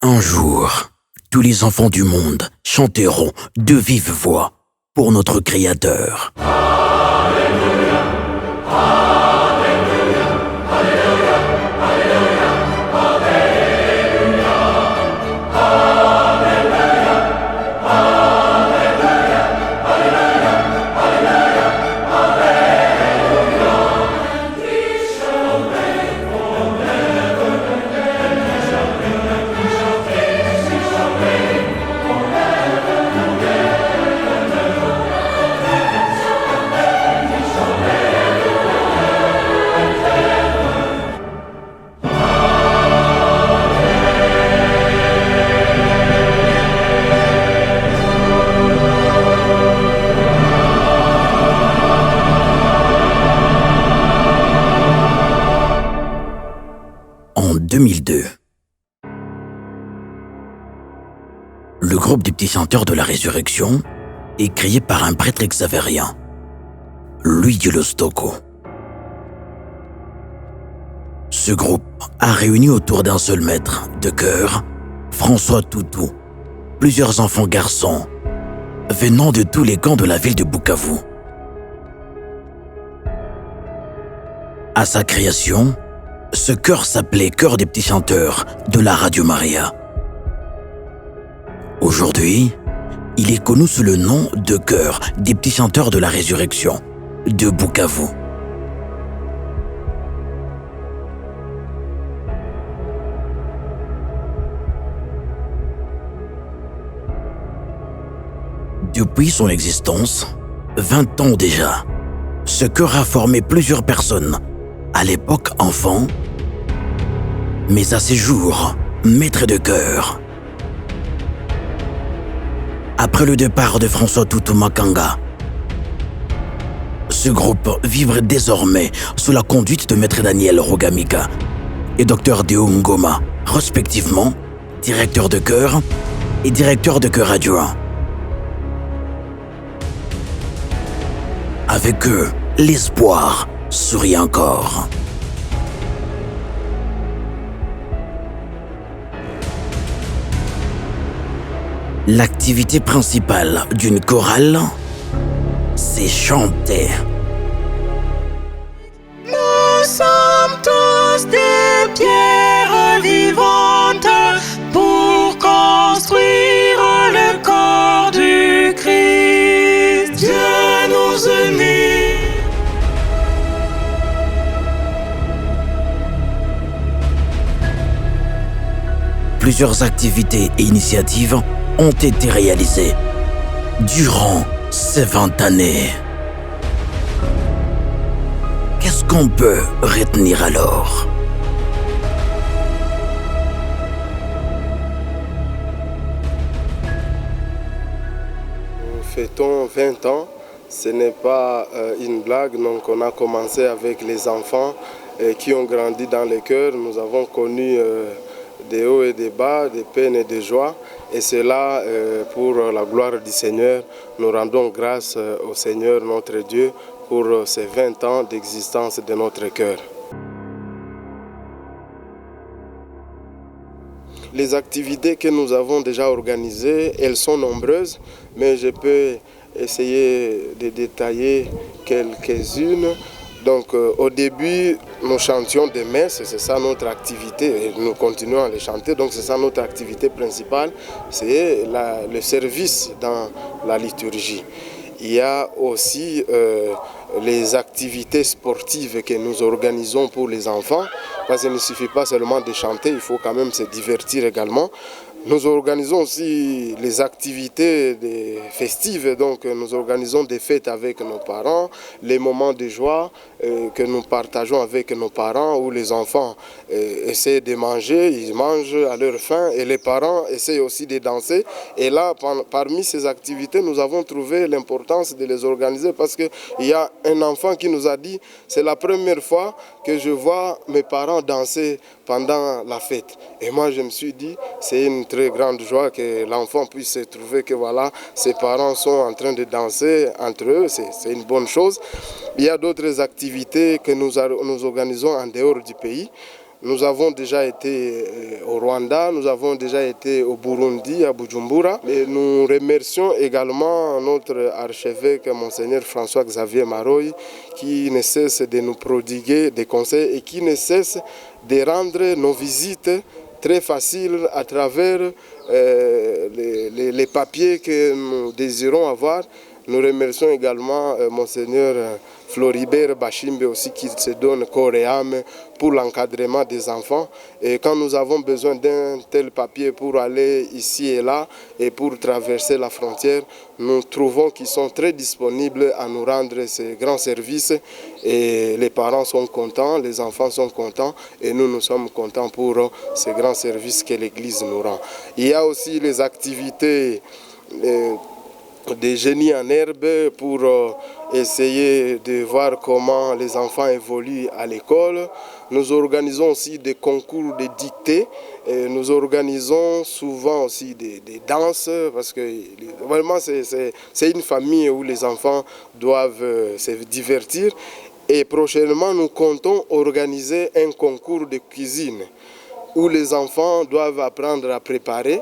Un jour, tous les enfants du monde chanteront de vive voix pour notre Créateur. En 2002, le groupe des petits chanteurs de la résurrection est créé par un prêtre xavérien, Luigi Lo Stocco. Ce groupe a réuni autour d'un seul maître de chœur, François Toutou, plusieurs enfants garçons venant de tous les camps de la ville de Bukavu. À sa création, ce chœur s'appelait Chœur des petits chanteurs de la Radio Maria. Aujourd'hui, il est connu sous le nom de Chœur des petits chanteurs de la résurrection de Bukavu. Depuis son existence, 20 ans déjà, ce chœur a formé plusieurs personnes, à l'époque enfants, mais à ses jours, maître de chœur. Après le départ de François Toutou Makanga, ce groupe vivre désormais sous la conduite de maître Daniel Rogamika et Dr Deo Ngoma, respectivement directeur de chœur et directeur de chœur adjoint. Avec eux, l'espoir sourit encore. L'activité principale d'une chorale, c'est chanter. Nous sommes tous des pierres vivantes pour construire le corps du Christ. Dieu nous unit. Plusieurs activités et initiatives ont été réalisées durant ces 20 années. Qu'est-ce qu'on peut retenir alors? Nous fêtons 20 ans, ce n'est pas une blague, donc on a commencé avec les enfants qui ont grandi dans les chœurs. Nous avons connu des hauts et des bas, des peines et des joies. Et cela, pour la gloire du Seigneur, nous rendons grâce au Seigneur notre Dieu pour ces 20 ans d'existence de notre chœur. Les activités que nous avons déjà organisées, elles sont nombreuses, mais je peux essayer de détailler quelques-unes. Donc au début, nous chantions des messes, c'est ça notre activité, et nous continuons à les chanter, donc c'est ça notre activité principale, c'est le service dans la liturgie. Il y a aussi les activités sportives que nous organisons pour les enfants, parce qu'il ne suffit pas seulement de chanter, il faut quand même se divertir également. Nous organisons aussi les activités festives, donc nous organisons des fêtes avec nos parents, les moments de joie que nous partageons avec nos parents, où les enfants essaient de manger, ils mangent à leur faim et les parents essaient aussi de danser. Et là, parmi ces activités, nous avons trouvé l'importance de les organiser parce qu'il y a un enfant qui nous a dit « c'est la première fois que je vois mes parents danser pendant la fête ». Et moi, je me suis dit, c'est une très grande joie que l'enfant puisse se trouver que voilà, ses parents sont en train de danser entre eux, c'est une bonne chose. Il y a d'autres activités que nous organisons en dehors du pays. Nous avons déjà été au Rwanda, nous avons déjà été au Burundi, à Bujumbura. Et nous remercions également notre archevêque, Monseigneur François-Xavier Maroy, qui ne cesse de nous prodiguer des conseils et qui ne cesse de rendre nos visites très faciles à travers les papiers que nous désirons avoir. Nous remercions également Monseigneur Floribert Bachimbe aussi qui se donne corps et âme pour l'encadrement des enfants. Et quand nous avons besoin d'un tel papier pour aller ici et là et pour traverser la frontière, nous trouvons qu'ils sont très disponibles à nous rendre ces grands services. Et les parents sont contents, les enfants sont contents et nous sommes contents pour ces grands services que l'Église nous rend. Il y a aussi les activités des génies en herbe pour essayer de voir comment les enfants évoluent à l'école. Nous organisons aussi des concours de dictée. Et nous organisons souvent aussi des danses parce que vraiment c'est une famille où les enfants doivent se divertir. Et prochainement nous comptons organiser un concours de cuisine où les enfants doivent apprendre à préparer.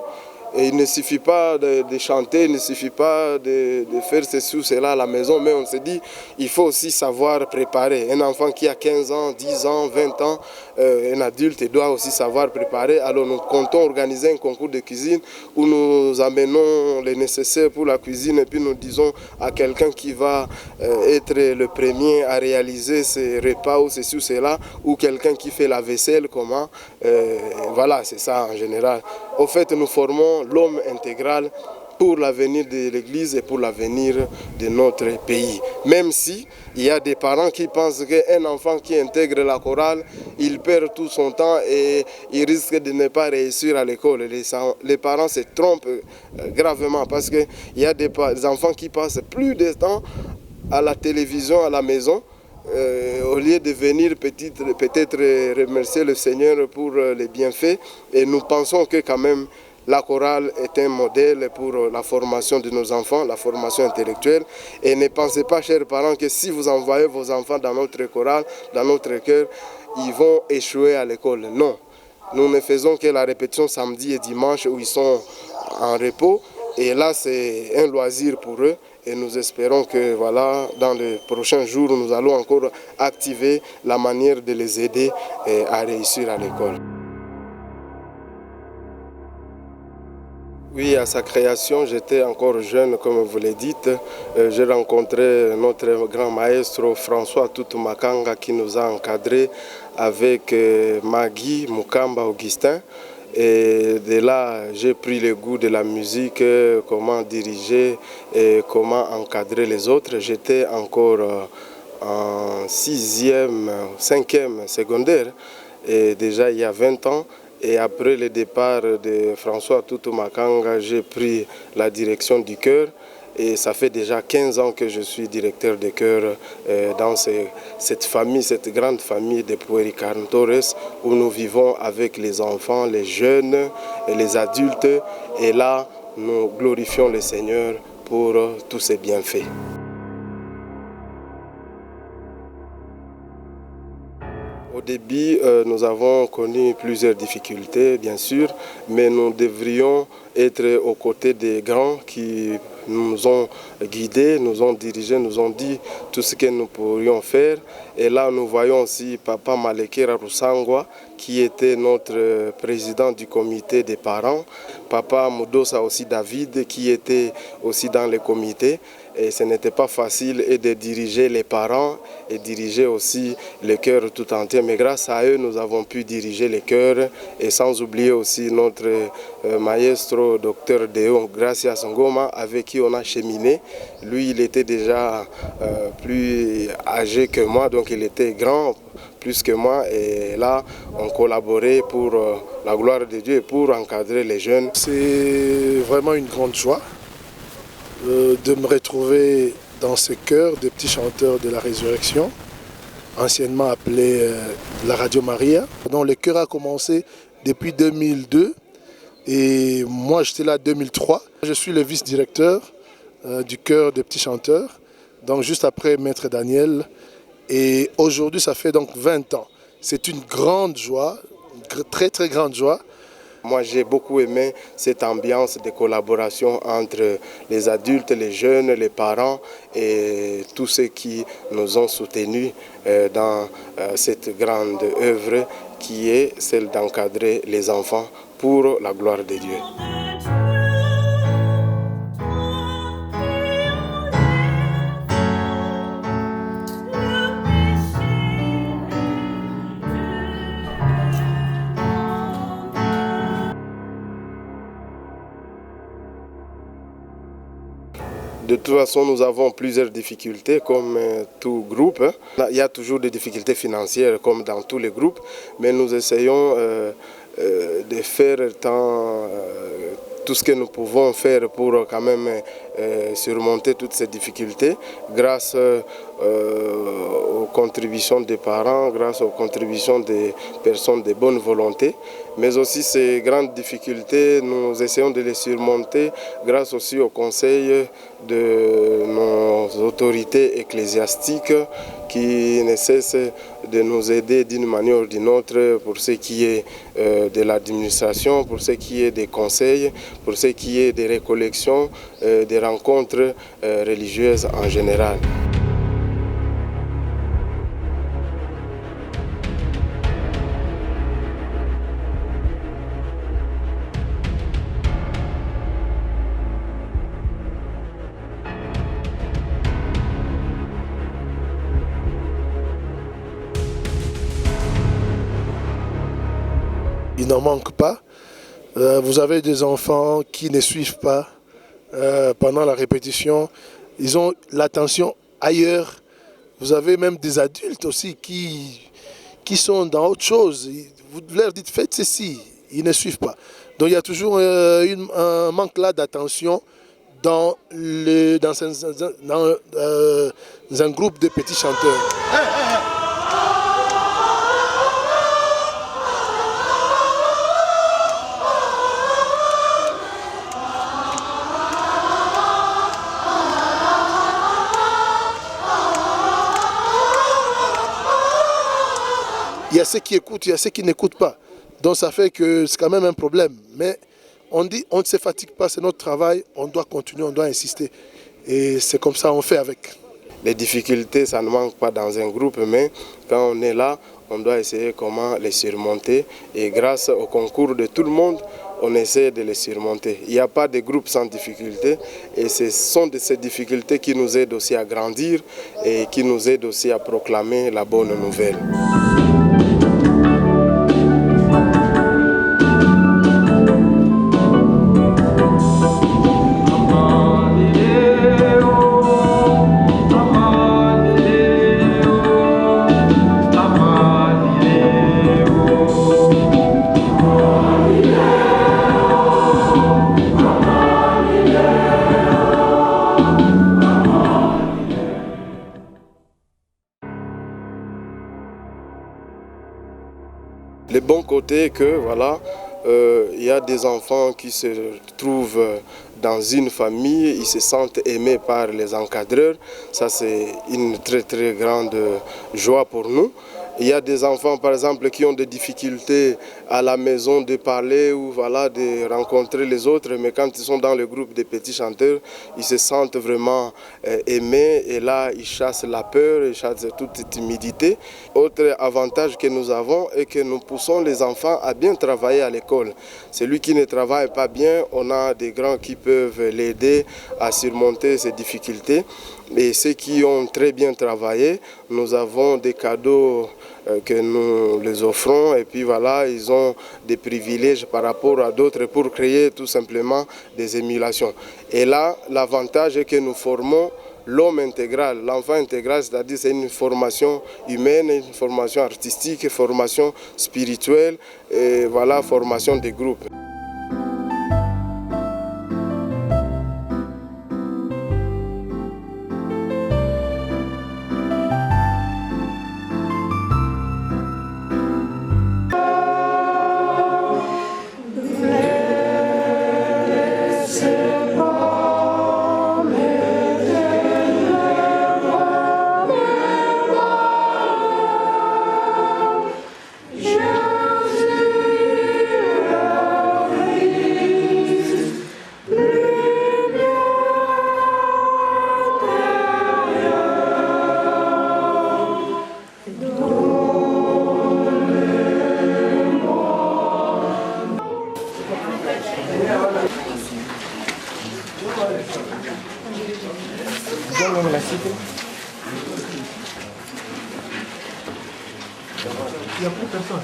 Et il ne suffit pas de chanter, il ne suffit pas de faire ceci ou cela à la maison, mais on se dit il faut aussi savoir préparer. Un enfant qui a 15 ans, 10 ans, 20 ans, un adulte doit aussi savoir préparer. Alors nous comptons organiser un concours de cuisine où nous amenons les nécessaires pour la cuisine et puis nous disons à quelqu'un qui va être le premier à réaliser ces repas ou ceci ou cela, ou quelqu'un qui fait la vaisselle, comment. Voilà, c'est ça en général. Au fait, nous formons l'homme intégral pour l'avenir de l'Église et pour l'avenir de notre pays. Même si il y a des parents qui pensent qu'un enfant qui intègre la chorale, il perd tout son temps et il risque de ne pas réussir à l'école. Les parents se trompent gravement parce qu'il y a des enfants qui passent plus de temps à la télévision, à la maison, au lieu de venir peut-être remercier le Seigneur pour les bienfaits. Et nous pensons que quand même la chorale est un modèle pour la formation de nos enfants, la formation intellectuelle. Et ne pensez pas, chers parents, que si vous envoyez vos enfants dans notre chorale, dans notre cœur, ils vont échouer à l'école. Non, nous ne faisons que la répétition samedi et dimanche où ils sont en repos. Et là, c'est un loisir pour eux. Et nous espérons que voilà, dans les prochains jours, nous allons encore activer la manière de les aider à réussir à l'école. Oui, à sa création, j'étais encore jeune, comme vous l'avez dit. J'ai rencontré notre grand maestro François Tutumakanga qui nous a encadrés avec Magui Mukamba Augustin. Et de là, j'ai pris le goût de la musique, comment diriger et comment encadrer les autres. J'étais encore en 6e, 5e secondaire, et déjà il y a 20 ans. Et après le départ de François Tutumakanga, j'ai pris la direction du chœur. Et ça fait déjà 15 ans que je suis directeur de chœur dans cette famille, cette grande famille de Puericantores où nous vivons avec les enfants, les jeunes et les adultes. Et là, nous glorifions le Seigneur pour tous ses bienfaits. Au début, nous avons connu plusieurs difficultés, bien sûr, mais nous devrions être aux côtés des grands qui nous ont guidés, nous ont dirigés, nous ont dit tout ce que nous pourrions faire. Et là, nous voyons aussi Papa Malekera Rusangwa, qui était notre président du comité des parents. Papa Mudosa aussi David, qui était aussi dans le comité. Et ce n'était pas facile de diriger les parents et diriger aussi le chœur tout entier. Mais grâce à eux, nous avons pu diriger les chœurs. Et sans oublier aussi notre maestro, docteur Deo Gracias Ngoma, avec qui on a cheminé. Lui, il était déjà plus âgé que moi, donc il était grand plus que moi. Et là, on collaborait pour la gloire de Dieu et pour encadrer les jeunes. C'est vraiment une grande joie de me retrouver dans ce chœur de petits chanteurs de la résurrection, anciennement appelé la Radio Maria, dont le chœur a commencé depuis 2002 et moi j'étais là en 2003. Je suis le vice-directeur du chœur des petits chanteurs, donc juste après Maître Daniel, et aujourd'hui ça fait donc 20 ans. C'est une grande joie très très grande joie. Moi, j'ai beaucoup aimé cette ambiance de collaboration entre les adultes, les jeunes, les parents et tous ceux qui nous ont soutenus dans cette grande œuvre qui est celle d'encadrer les enfants pour la gloire de Dieu. De toute façon, nous avons plusieurs difficultés comme tout groupe. Il y a toujours des difficultés financières comme dans tous les groupes, mais nous essayons de faire tout ce que nous pouvons faire pour quand même surmonter toutes ces difficultés grâce aux contributions des parents, grâce aux contributions des personnes de bonne volonté. Mais aussi ces grandes difficultés, nous essayons de les surmonter grâce aussi au conseil de nos autorités ecclésiastiques qui ne cessent de nous aider d'une manière ou d'une autre pour ce qui est de l'administration, pour ce qui est des conseils, pour ce qui est des récollections, des rencontres religieuses en général. Il n'en manque pas. Vous avez des enfants qui ne suivent pas pendant la répétition. Ils ont l'attention ailleurs. Vous avez même des adultes aussi qui sont dans autre chose. Vous leur dites faites ceci, ils ne suivent pas. Donc il y a toujours un manque là d'attention dans un groupe de petits chanteurs. Il y a ceux qui écoutent, il y a ceux qui n'écoutent pas. Donc ça fait que c'est quand même un problème. Mais on dit on ne se fatigue pas, c'est notre travail, on doit continuer, on doit insister. Et c'est comme ça on fait avec. Les difficultés, ça ne manque pas dans un groupe, mais quand on est là, on doit essayer comment les surmonter. Et grâce au concours de tout le monde, on essaie de les surmonter. Il n'y a pas de groupe sans difficultés et ce sont de ces difficultés qui nous aident aussi à grandir et qui nous aident aussi à proclamer la bonne nouvelle. Le bon côté que voilà, il y a des enfants qui se trouvent dans une famille, ils se sentent aimés par les encadreurs. Ça c'est une très très grande joie pour nous. Il y a des enfants par exemple qui ont des difficultés à la maison de parler ou voilà, de rencontrer les autres, mais quand ils sont dans le groupe des petits chanteurs, ils se sentent vraiment aimés et là ils chassent la peur, ils chassent toute timidité. Autre avantage que nous avons est que nous poussons les enfants à bien travailler à l'école. Celui qui ne travaille pas bien, on a des grands qui peuvent l'aider à surmonter ces difficultés. Et ceux qui ont très bien travaillé, nous avons des cadeaux que nous les offrons et puis voilà, ils ont des privilèges par rapport à d'autres pour créer tout simplement des émulations. Et là, l'avantage est que nous formons l'homme intégral, l'enfant intégral, c'est-à-dire c'est une formation humaine, une formation artistique, une formation spirituelle et voilà, formation des groupes. Jésus. Merci. Il n'y a plus personne.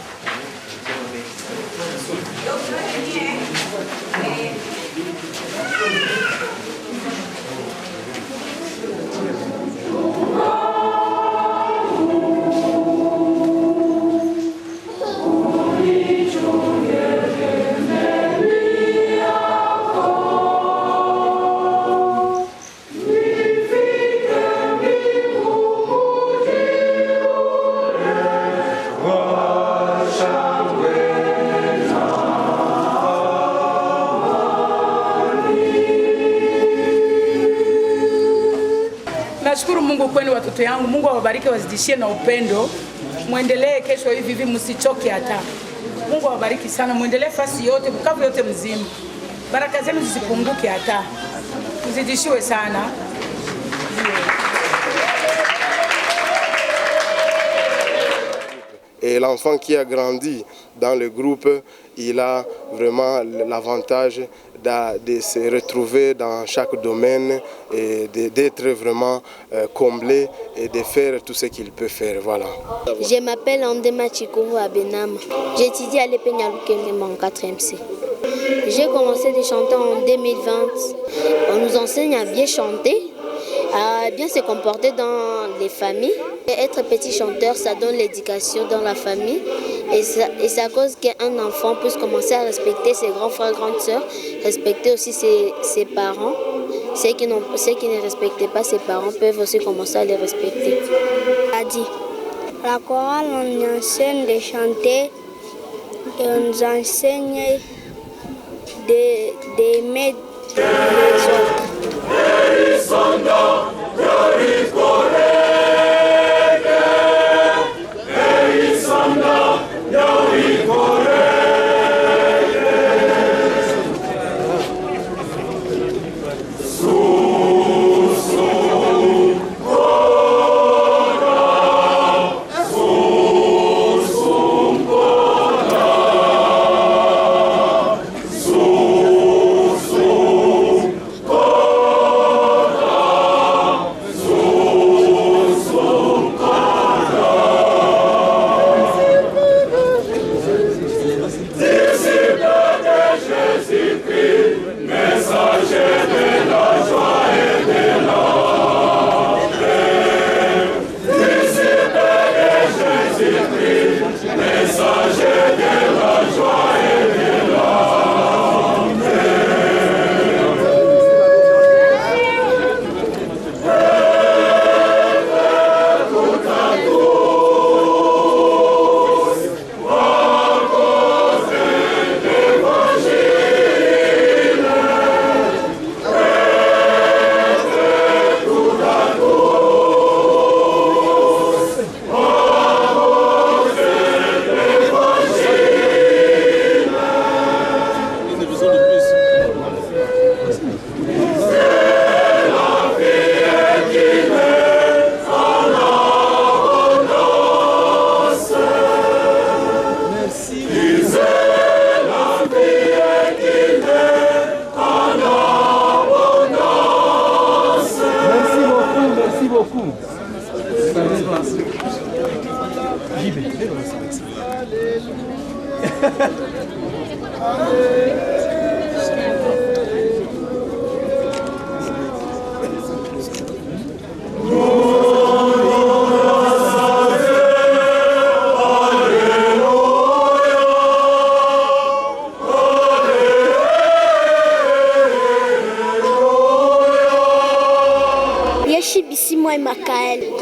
Nashukuru Mungu kwenu watoto yangu. Mungu awabariki, wazidishie na upendo. Muendelee kesho hivi hivi, msichoke hata. Mungu awabariki sana, muendelee fasi yote, Bukavu yote mzima. Baraka zenu zisipunguke hata. Mzidishiwe sana. Et l'enfant qui a grandi dans le groupe, il a vraiment l'avantage de se retrouver dans chaque domaine et d'être vraiment comblé et de faire tout ce qu'il peut faire. Voilà. Je m'appelle Andema Chikourou Abenam. J'étudie à l'Epenyalukenge en 4e C. J'ai commencé de chanter en 2020. On nous enseigne à bien chanter, à bien se comporter dans les familles. Et être petit chanteur, ça donne l'éducation dans la famille. Et c'est à cause qu'un enfant puisse commencer à respecter ses grands frères, grandes sœurs, respecter aussi ses parents. Ceux qui ne respectaient pas ses parents peuvent aussi commencer à les respecter. Adi. La chorale, on nous enseigne de chanter et on nous enseigne d'aimer les autres.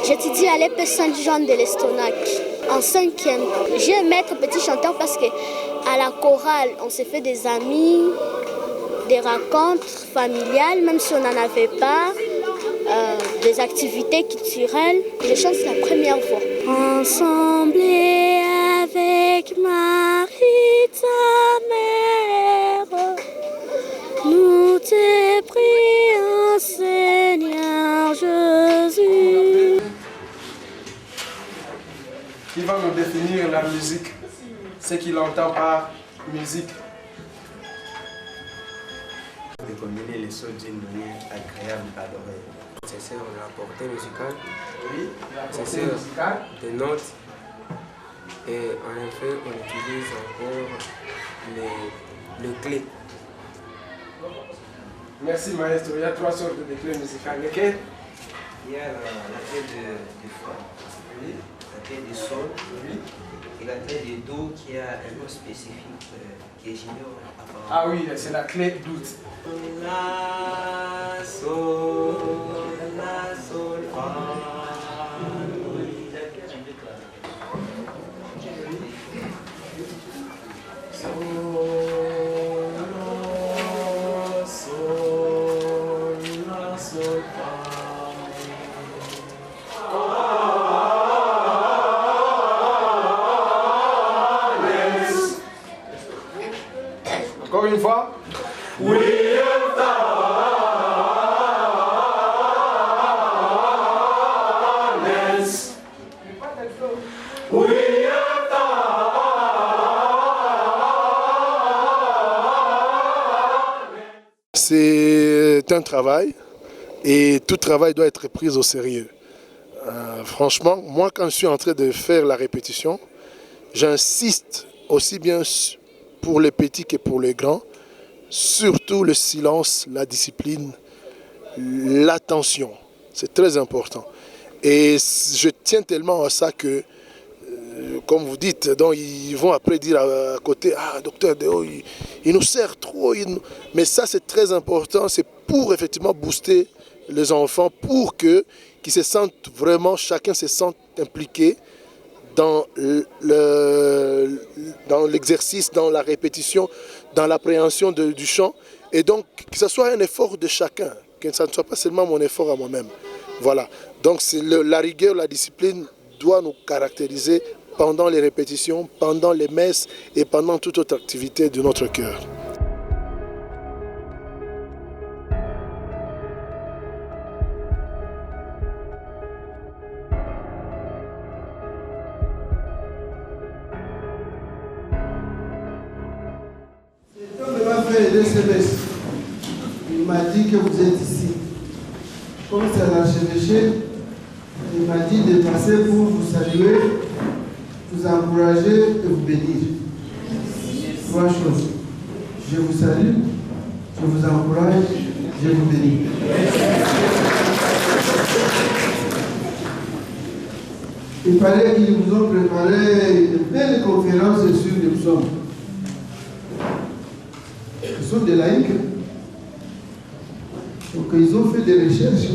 J'étudie à l'EP Saint-Jean de l'Estonac en 5e. J'aime être petit chanteur parce que à la chorale, on se fait des amis, des rencontres familiales, même si on n'en avait pas, des activités culturelles. Je chante la première fois. Ensemble avec Marie, ta mère, nous te prions, Seigneur Jésus. Il va nous définir la musique, ce qu'il entend par musique. De combiner les choses d'une manière agréable à l'oreille. C'est sur la portée musicale. Oui, la C'est portée sur musicale. des notes. Et en effet, on utilise encore les clés. Merci maestro. Il y a 3 sortes de clés musicales. Lesquelles? Il y a la clé de fa, Oui. la clé de sol, Oui. et la clé de do qui a un nom spécifique que j'ignore apparemment. Ah oui, c'est la clé d'août. La, sol, fa. Encore une fois. Oui. C'est un travail et tout travail doit être pris au sérieux. Franchement, moi quand je suis en train de faire la répétition, j'insiste aussi bien pour les petits que pour les grands, surtout le silence, la discipline, l'attention. C'est très important. Et je tiens tellement à ça que, comme vous dites, donc ils vont après dire à côté, ah docteur Deo, il nous sert trop. Mais ça c'est très important, c'est pour effectivement booster les enfants, pour qu'ils se sentent vraiment, chacun se sente impliqué dans l'exercice, dans la répétition, dans l'appréhension du chant. Et donc, que ce soit un effort de chacun, que ça ne soit pas seulement mon effort à moi-même. Voilà. Donc, la rigueur, la discipline doit nous caractériser pendant les répétitions, pendant les messes et pendant toute autre activité de notre cœur. Le SMS. Il m'a dit que vous êtes ici. Comme c'est l'archevêché, il m'a dit de passer pour vous saluer, vous encourager et vous bénir. 3 choses. Je vous salue, je vous encourage, je vous bénis. Il paraît qu'ils vous ont préparé une belle conférence sur les psaumes. Ils sont des laïcs. Donc ils ont fait des recherches.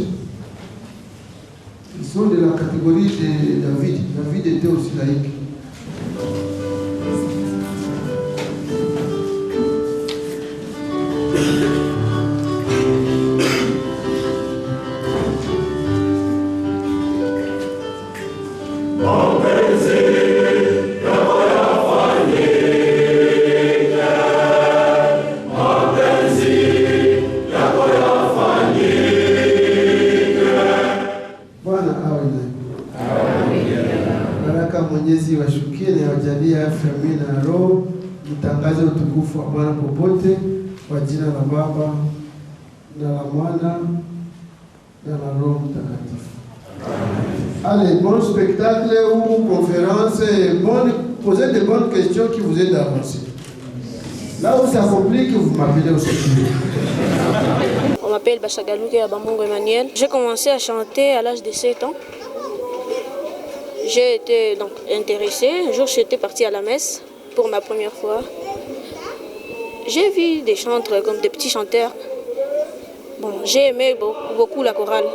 Ils sont de la catégorie de David. David était aussi laïque. Mwenyezi washukie na wajalie afya mwili na roho, mtangaze utukufu wa Bwana popote, kwa jina la Baba na la Mwana na la Roho Mtakatifu. Allez, bon spectacle ou conférence, posez de bonnes questions qui vous aident à avancer. Là où ça complique, vous m'appelez au secours. On m'appelle Bachagalouke Abamongo Emmanuel. J'ai commencé à chanter à l'âge de 7 ans. J'ai été donc intéressée. Un jour, j'étais partie à la messe pour ma première fois. J'ai vu des chanteurs comme des petits chanteurs. Bon, j'ai aimé beaucoup la chorale.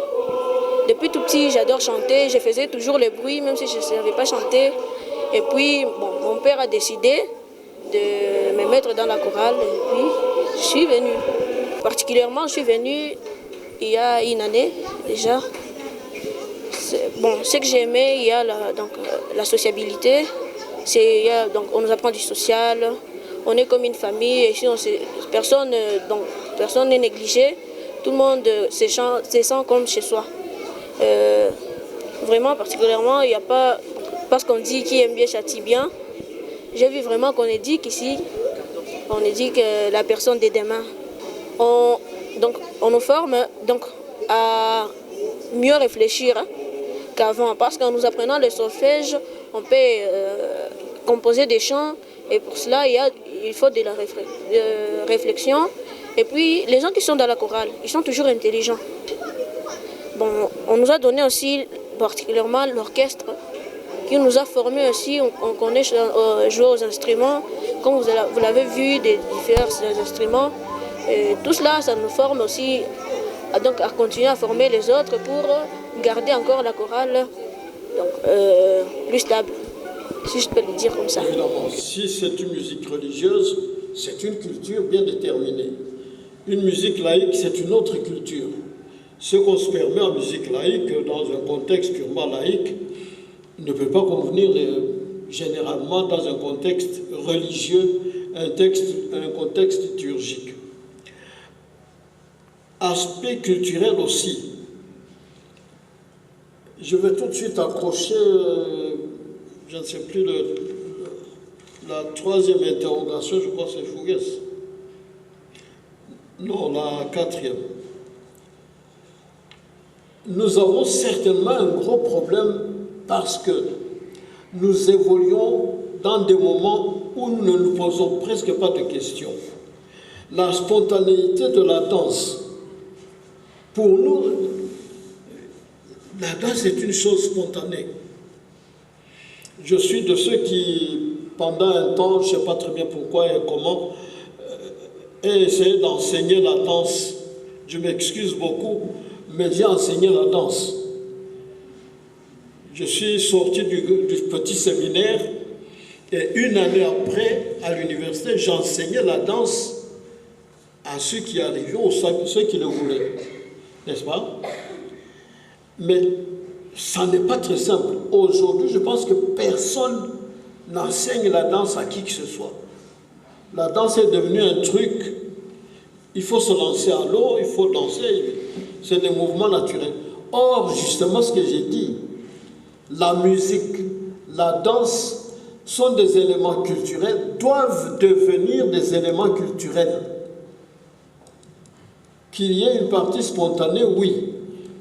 Depuis tout petit, j'adore chanter. Je faisais toujours le bruit, même si je ne savais pas chanter. Et puis, bon, mon père a décidé de me mettre dans la chorale. Et puis, je suis venue. Particulièrement, je suis venue il y a une année déjà. Bon, ce que j'ai aimé, il y a la sociabilité. Donc, on nous apprend du social. On est comme une famille. Et si personne n'est négligé. Tout le monde se sent comme chez soi. Vraiment, particulièrement, il n'y a pas... Parce qu'on dit qui aime bien châtie bien. J'ai vu vraiment qu'on est dit qu'ici, on est dit que la personne des demain. On nous forme donc, à mieux réfléchir qu'avant. Parce qu'en nous apprenant le solfège, on peut composer des chants. Et pour cela, il faut de la réflexion. Et puis, les gens qui sont dans la chorale, ils sont toujours intelligents. Bon, on nous a donné aussi particulièrement l'orchestre qui nous a formés aussi. On connaît jouer aux instruments, comme vous l'avez vu, des différents instruments. Et tout cela, ça nous forme aussi donc, à continuer à former les autres pour garder encore la chorale donc, plus stable, si je peux le dire comme ça. Évidemment, si c'est une musique religieuse, c'est une culture bien déterminée. Une musique laïque, c'est une autre culture. Ce qu'on se permet en musique laïque, dans un contexte purement laïque, ne peut pas convenir généralement dans un contexte religieux, un contexte liturgique. Aspect culturel aussi. Je vais tout de suite accrocher, je ne sais plus, la troisième interrogation, je crois que c'est Fougues. Non, la quatrième. Nous avons certainement un gros problème parce que nous évoluons dans des moments où nous ne nous posons presque pas de questions. La spontanéité de la danse. Pour nous, la danse est une chose spontanée. Je suis de ceux qui, pendant un temps, je ne sais pas très bien pourquoi et comment, ai essayé d'enseigner la danse. Je m'excuse beaucoup, mais j'ai enseigné la danse. Je suis sorti du petit séminaire et une année après, à l'université, j'enseignais la danse à ceux qui arrivaient ou ceux qui le voulaient. N'est-ce pas? Mais ça n'est pas très simple. Aujourd'hui, je pense que personne n'enseigne la danse à qui que ce soit. La danse est devenue un truc, il faut se lancer à l'eau, il faut danser, c'est des mouvements naturels. Or, justement, ce que j'ai dit, la musique, la danse sont des éléments culturels, doivent devenir des éléments culturels. Qu'il y ait une partie spontanée, oui,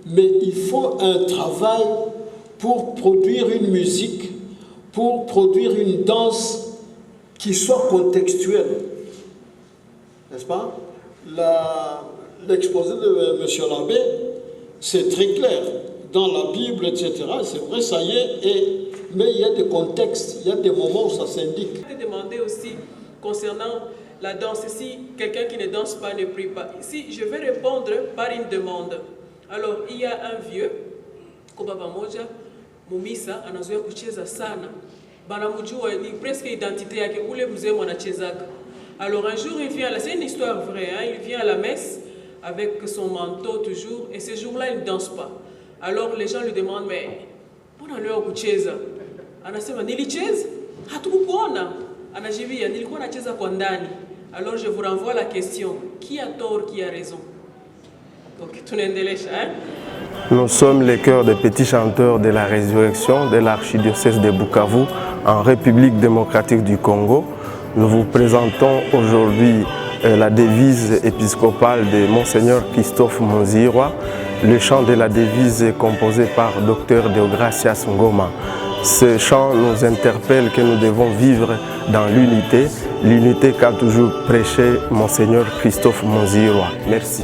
mais il faut un travail pour produire une musique, pour produire une danse qui soit contextuelle. N'est-ce pas? L'exposé de M. Labbé, c'est très clair. Dans la Bible, etc., c'est vrai, ça y est, mais il y a des contextes, il y a des moments où ça s'indique. Je vais demander aussi, concernant la danse, si quelqu'un qui ne danse pas ne prie pas. Ici, je vais répondre par une demande. Alors, il y a un vieux, Kobaba Moja, Mumisa, anazoea kucheza sana. Banamujua, ni presque identité yake, ule mzee mwanachezaka. Alors, un jour, il vient, c'est une histoire vraie, hein, il vient à la messe avec son manteau toujours, et ce jour-là, il ne danse pas. Alors, les gens lui demandent, mais, mbona leo kucheza? Anasema, nilicheza? Hatukukuona. Anajibia, nilikuwa nacheza kwa ndani. Alors, je vous renvoie la question, qui a tort, qui a raison? Donc, tunaendelesha, hein? Nous sommes les chœurs des petits chanteurs de la résurrection de l'archidiocèse de Bukavu en République démocratique du Congo. Nous vous présentons aujourd'hui la devise épiscopale de Monseigneur Christophe Monzirwa. Le chant de la devise est composé par Dr Deogracias Ngoma. Ce chant nous interpelle que nous devons vivre dans l'unité, l'unité qu'a toujours prêché Monseigneur Christophe Monzirwa. Merci.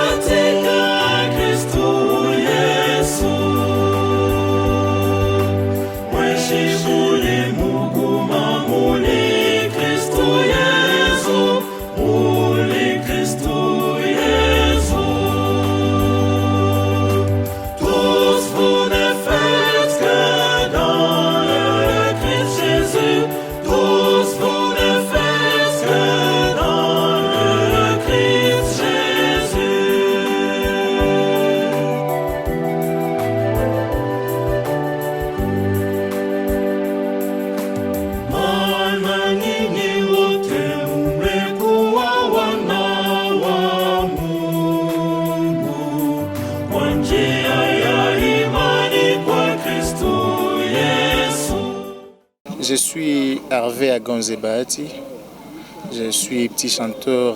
Katika Kristo Yesu Je suis Hervé Agonzebati, je suis petit chanteur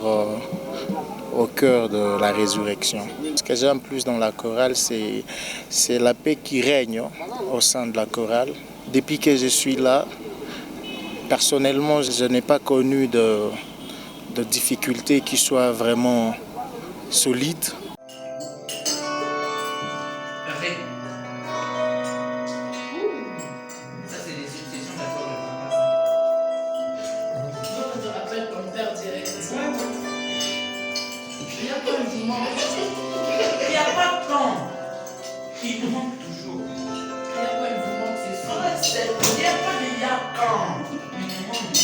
au cœur de la résurrection. Ce que j'aime plus dans la chorale, c'est la paix qui règne au sein de la chorale. Depuis que je suis là, personnellement, je n'ai pas connu de difficultés qui soient vraiment solides. Il n'y a pas de temps. Il nous manque toujours. Il n'y a pas de manque, c'est ça. Il n'y a pas de yakan. Il nous manque.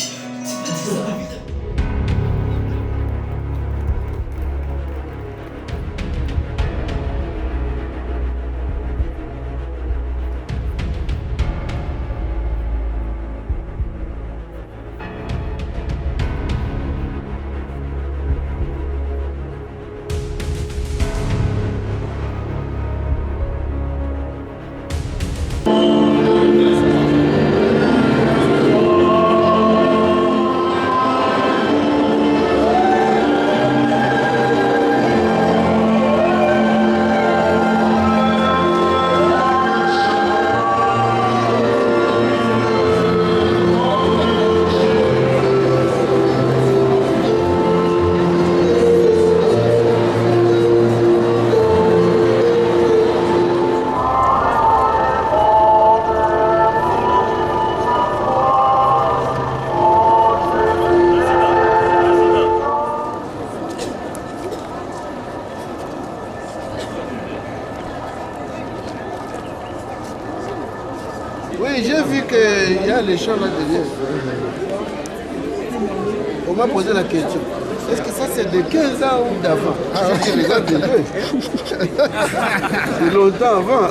Oui, j'ai vu qu'il y a les champs là derrière. On m'a posé la question. Est-ce que ça c'est de 15 ans ou d'avant? Je regarde de loin. C'est longtemps avant.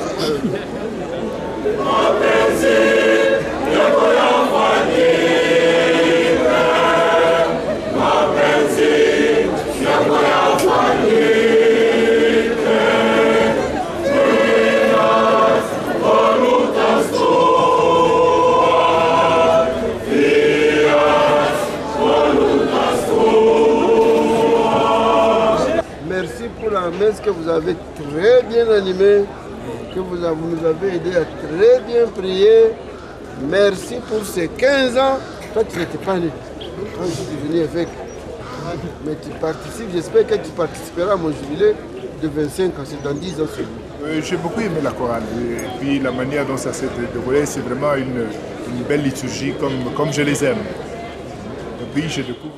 Merci pour la messe que vous avez très bien animée, que vous nous avez aidé à très bien prier. Merci pour ces 15 ans. Toi, tu n'étais pas né quand je suis devenu évêque. Mais tu participes, j'espère que tu participeras à mon jubilé de 25 ans, c'est dans 10 ans seulement. J'ai beaucoup aimé la chorale. Et puis la manière dont ça s'est déroulé, c'est vraiment une belle liturgie comme je les aime. Et puis je découvre.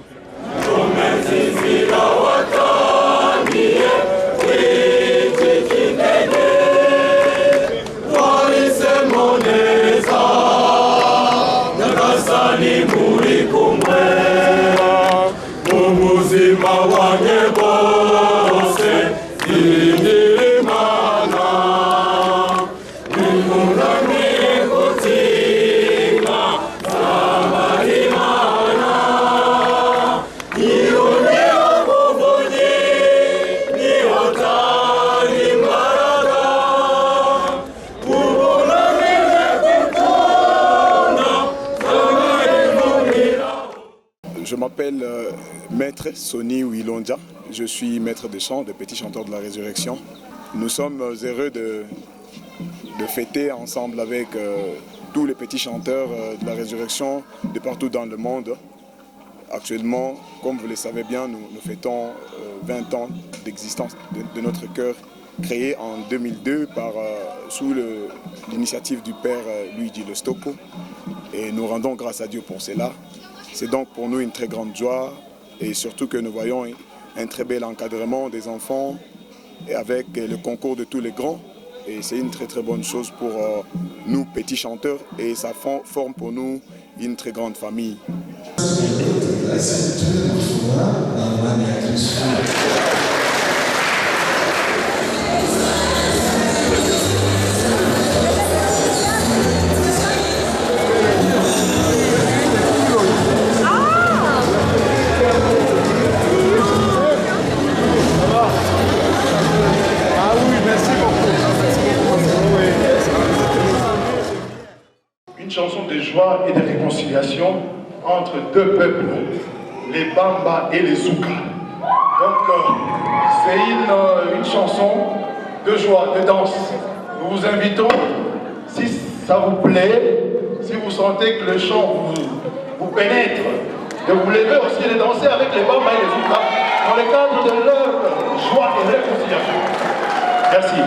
Je m'appelle Maître Sonny Wilonja, je suis maître de chant de Petits Chanteurs de la Résurrection. Nous sommes heureux de fêter ensemble avec tous les petits chanteurs de la Résurrection de partout dans le monde. Actuellement, comme vous le savez bien, nous fêtons 20 ans d'existence de notre chœur, créé en 2002 sous l'initiative du père Luigi Le Stocco. Et nous rendons grâce à Dieu pour cela. C'est donc pour nous une très grande joie et surtout que nous voyons un très bel encadrement des enfants et avec le concours de tous les grands. Et c'est une très très bonne chose pour nous petits chanteurs et ça forme pour nous une très grande famille. Ah oui, merci. chanson de joie et de réconciliation entre deux peuples, les Bamba et les Zouka. Donc, c'est une chanson de joie, de danse. Nous vous invitons, si ça vous plaît, si vous sentez que le chant vous pénètre, de vous lever aussi et de danser avec les Bamba et les Zouka dans le cadre de leur joie et réconciliation. Merci.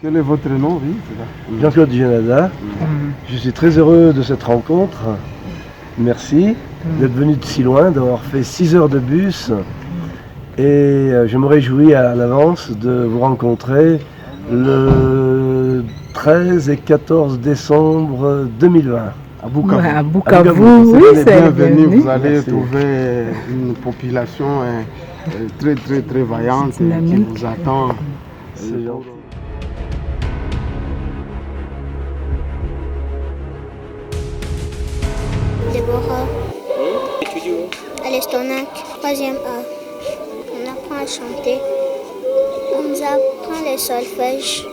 Quel est votre nom, oui? Jean-Claude Genada. Je suis très heureux de cette rencontre. Merci d'être venu de si loin, d'avoir fait 6 heures de bus. Et je me réjouis à l'avance de vous rencontrer le le 13 et 14 décembre 2020. À Bukavu. Ouais, à Bukavu, oui, c'est bienvenu. Vous allez trouver une population très très très vaillante qui vous attend. C'est gentil. Déborah. Étudie où? À l'Estonac, 3e A. On apprend à chanter. On nous apprend les solfèges.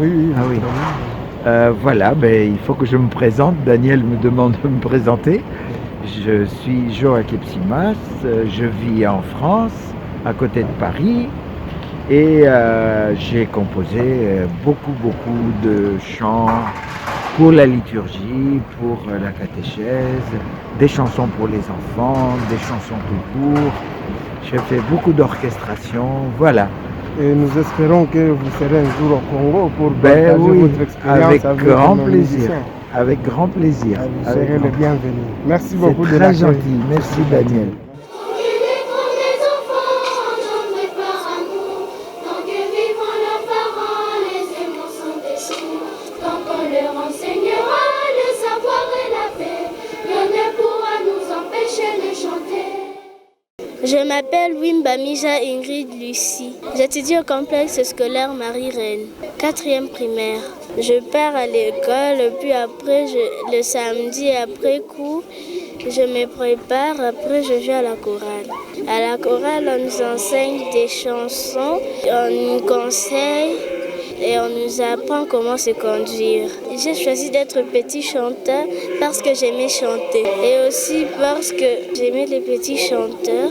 Oui. Ah oui. Voilà, il faut que je me présente. Daniel me demande de me présenter. Je suis Joachim Simas, je vis en France, à côté de Paris, et j'ai composé beaucoup de chants pour la liturgie, pour la catéchèse, des chansons pour les enfants, des chansons tout court. J'ai fait beaucoup d'orchestration, voilà. Et nous espérons que vous serez un jour au Congo pour partager votre expérience avec grand plaisir. Avec grand plaisir. Vous serez les bienvenus. Merci beaucoup de l'accueil. Très gentil. Merci Daniel. Je m'appelle Wimbamija Ingrid Lucie. J'étudie au complexe scolaire Marie-Reine, 4e primaire. Je pars à l'école, puis après, le samedi après cours, je me prépare, après je vais à la chorale. À la chorale, on nous enseigne des chansons, on nous conseille et on nous apprend comment se conduire. J'ai choisi d'être petit chanteur parce que j'aimais chanter et aussi parce que j'aimais les petits chanteurs.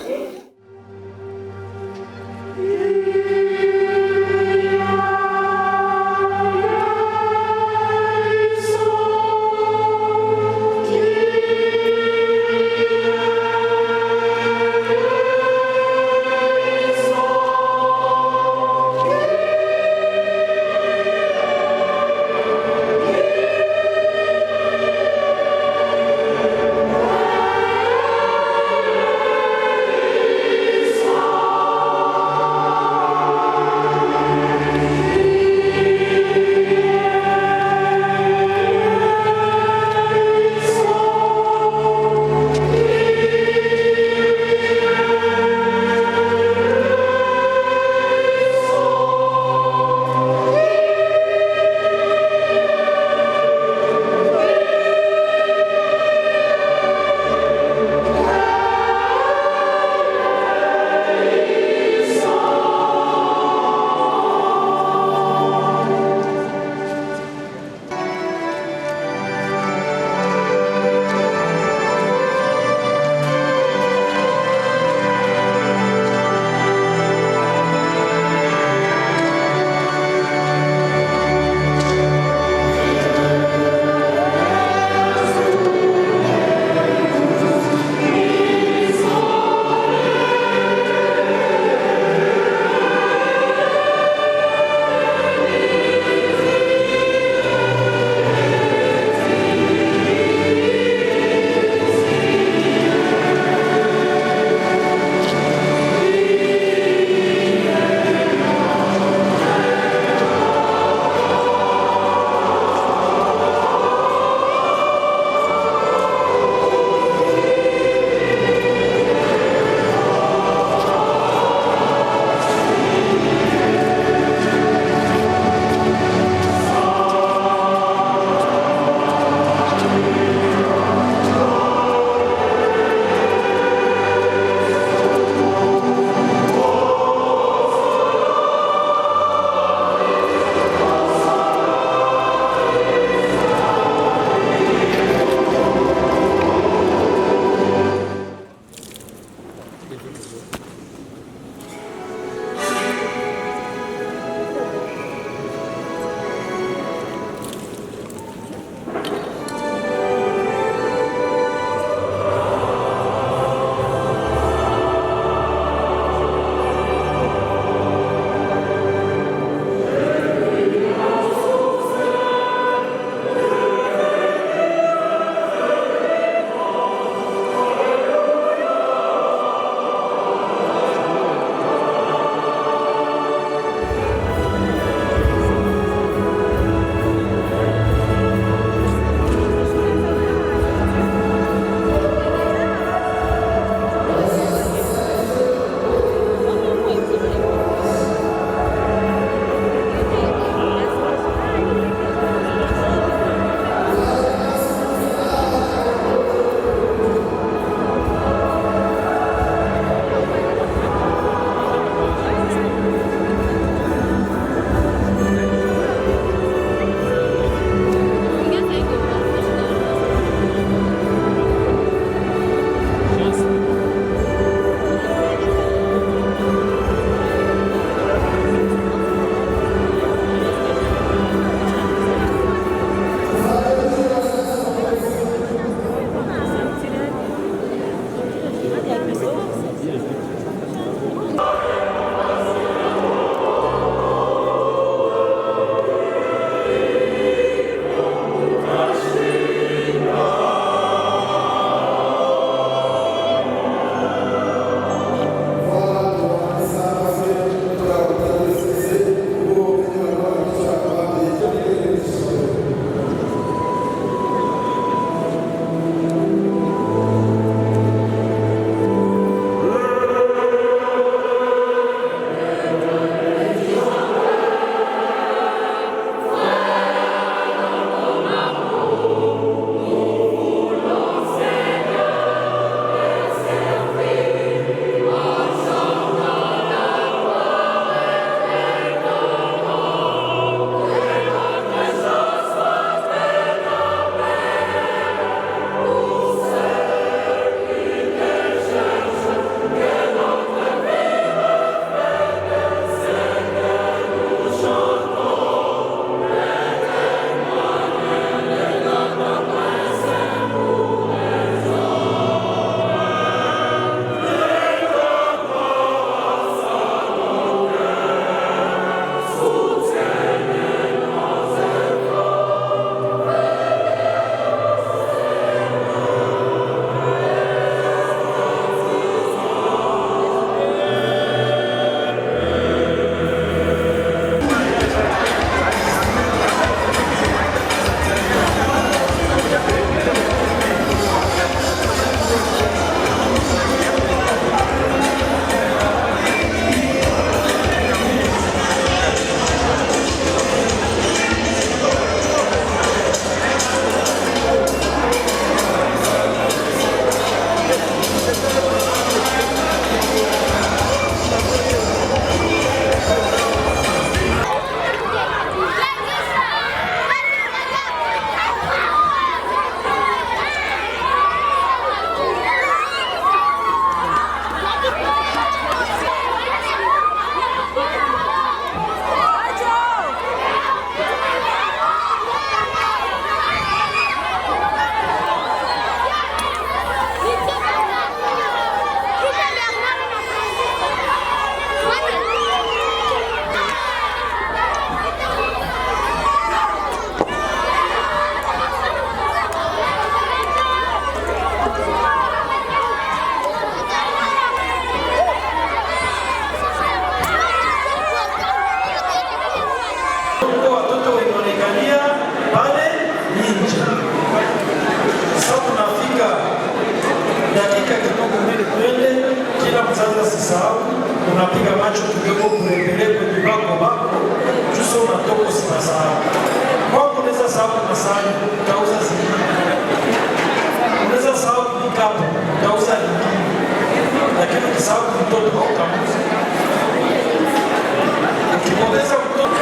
mzazi asisahau, unapiga macho kidogo kuendelea kwenye bango bako, juso unatoka usisahau. Kwangu unaweza sahau masani, utauza zingine. Unaweza sahau vikapu, utauza vingine. Lakini ukisahau mtoto hautamuza. Ukimwongeza mtoto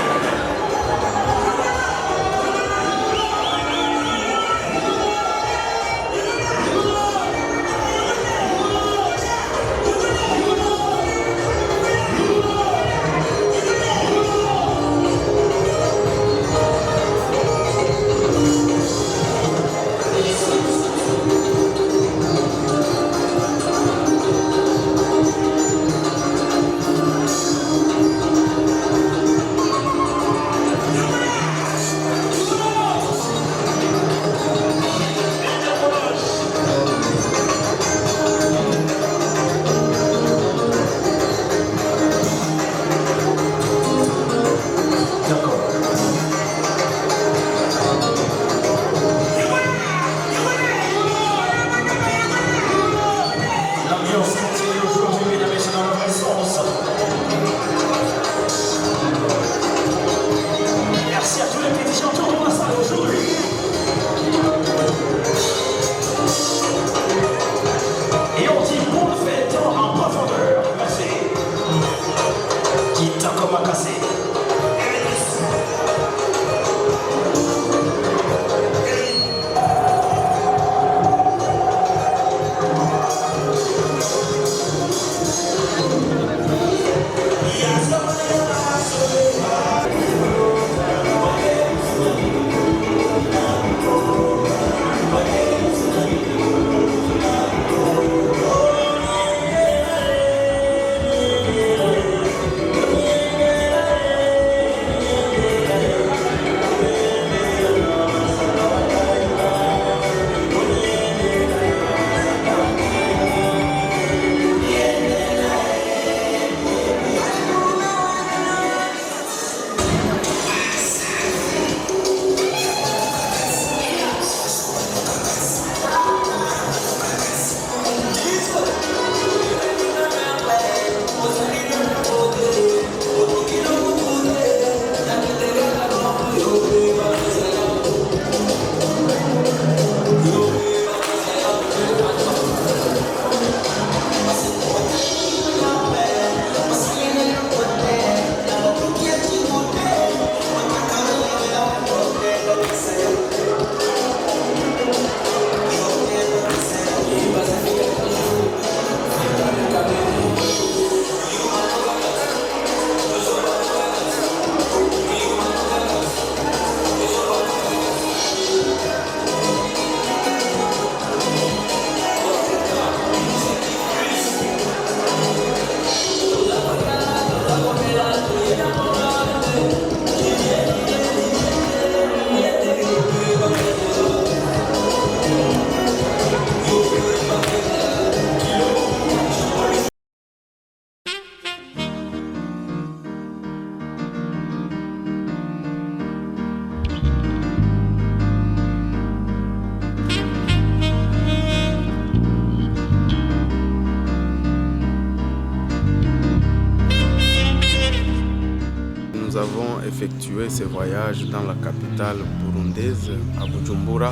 Nous avons effectué ce voyage dans la capitale burundaise, à Bujumbura,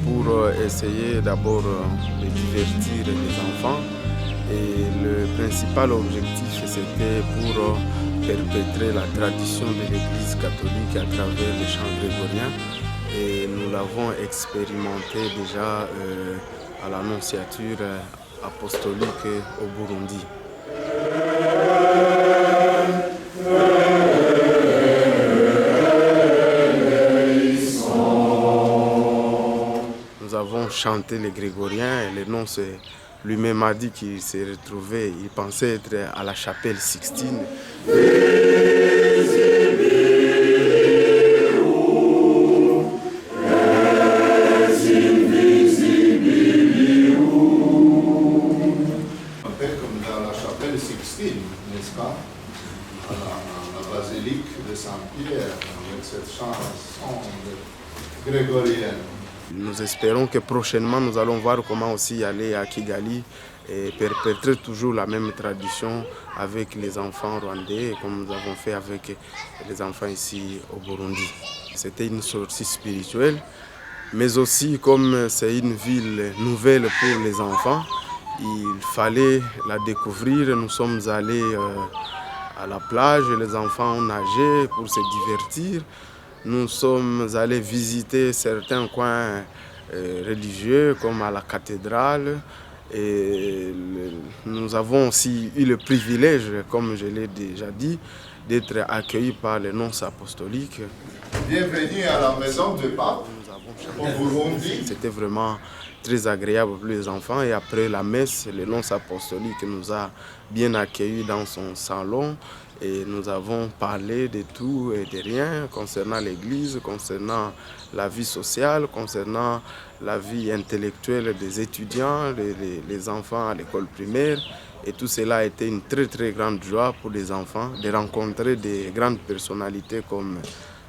pour essayer d'abord de divertir les enfants. Et le principal objectif, c'était pour perpétrer la tradition de l'Église catholique à travers les chants grégoriens. Et nous l'avons expérimenté déjà à l'annonciature apostolique au Burundi. Nous avons chanté les grégoriens et le nom lui-même a dit qu'il s'est retrouvé, il pensait être à la chapelle Sixtine. Saint-Pierre, avec cette chanson grégorienne. Nous espérons que prochainement nous allons voir comment aussi aller à Kigali et perpétrer toujours la même tradition avec les enfants rwandais comme nous avons fait avec les enfants ici au Burundi. C'était une sortie spirituelle, mais aussi comme c'est une ville nouvelle pour les enfants, il fallait la découvrir. Nous sommes allés à la plage, les enfants ont nagé pour se divertir. Nous sommes allés visiter certains coins religieux comme à la cathédrale. Et nous avons aussi eu le privilège, comme je l'ai déjà dit, d'être accueillis par les nonces apostoliques. Bienvenue à la maison du pape au Burundi. C'était vraiment très agréable pour les enfants et après la messe, le nonce apostolique nous a bien accueillis dans son salon et nous avons parlé de tout et de rien concernant l'église, concernant la vie sociale, concernant la vie intellectuelle des étudiants, les enfants à l'école primaire. Et tout cela a été une très très grande joie pour les enfants de rencontrer des grandes personnalités comme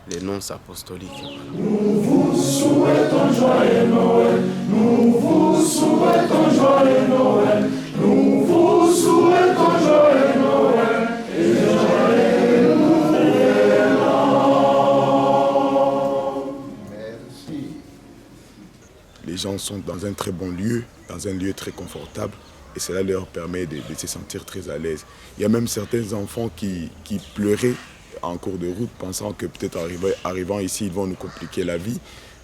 les nonces apostoliques. Nous vous souhaitons joyeux Noël, nous vous souhaitons joyeux Noël, nous vous souhaitons joyeux Noël et joyeux Nouvel An. Merci. Les gens sont dans un très bon lieu, dans un lieu très confortable et cela leur permet de se sentir très à l'aise. Il y a même certains enfants qui pleuraient en cours de route, pensant que peut-être arrivant ici, ils vont nous compliquer la vie.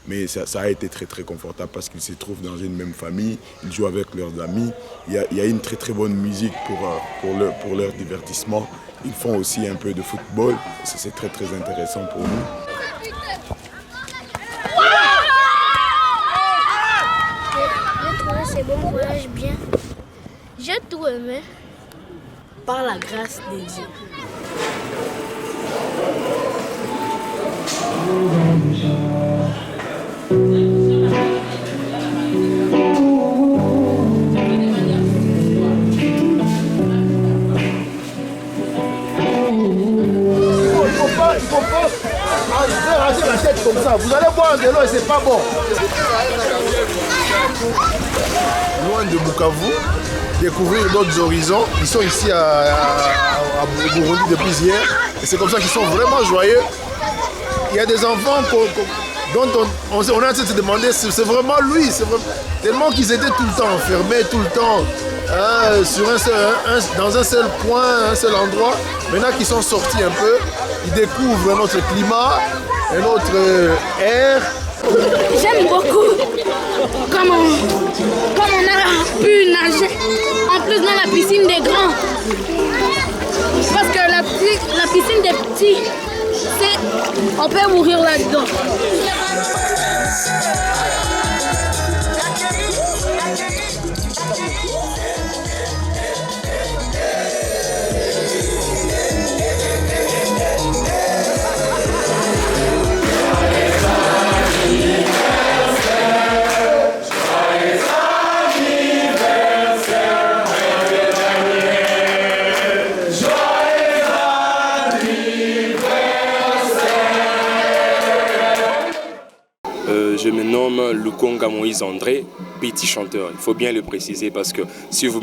Mais ça a été très très confortable parce qu'ils se trouvent dans une même famille, ils jouent avec leurs amis. Il y a une très très bonne musique pour leur divertissement. Ils font aussi un peu de football, c'est très très intéressant pour nous. J'ai trouvé ce bon voyage bien. J'ai tout aimé par la grâce de Dieu. Il faut pas raser la tête comme ça. Vous allez boire de l'eau et c'est pas bon. Loin de Bukavu, découvrir d'autres horizons. Ils sont ici à Burundi depuis hier. Et c'est comme ça qu'ils sont vraiment joyeux. Il y a des enfants dont on a essayé de se demander si c'est vraiment lui. Tellement qu'ils étaient tout le temps enfermés, tout le temps dans un seul point, un seul endroit. Maintenant qu'ils sont sortis un peu, ils découvrent notre climat et notre air. J'aime beaucoup comme on a pu nager, en plus dans la piscine des grands. Parce que la piscine des petits, on peut mourir là-dedans. Je me nomme Lukonga Moïse André, petit chanteur. Il faut bien le préciser parce que si vous